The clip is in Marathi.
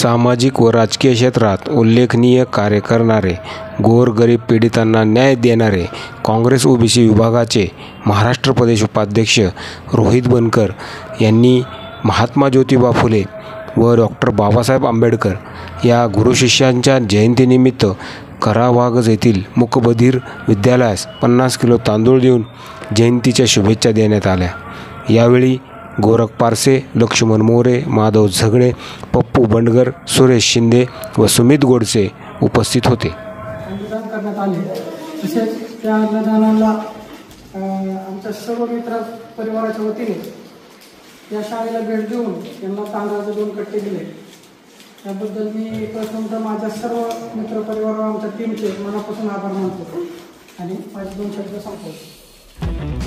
सामाजिक व राजकीय क्षेत्रात उल्लेखनीय कार्य करणारे, गोरगरीब पीडितांना न्याय देणारे काँग्रेस ओबीसी विभागाचे महाराष्ट्र प्रदेश उपाध्यक्ष रोहित बनकर यांनी महात्मा ज्योतिबा फुले व डॉक्टर बाबासाहेब आंबेडकर या गुरुशिष्यांच्या जयंतीनिमित्त करावागज येथील मूकबधीर विद्यालयास 50 किलो तांदूळ देऊन जयंतीच्या शुभेच्छा देण्यात आल्या। यावेळी गोरख पारसे, लक्ष्मण मोरे, माधव झगडे, पप्पू बंडगर, सुरेश शिंदे व सुमित गोडसे उपस्थित होते। अन्नदान करण्यात आले। तसेच त्या अन्नदानाला आमच्या सर्व मित्र परिवाराच्या वतीने या शाळेला भेट देऊन यांना तांदळाचे 2 कट्टे दिले। त्याबद्दल मी प्रथमतः माझ्या सर्व मित्र परिवार व आमच्या टीमचे मनापासून आभार मानतो आणि माझे 2 शब्द संपवतो।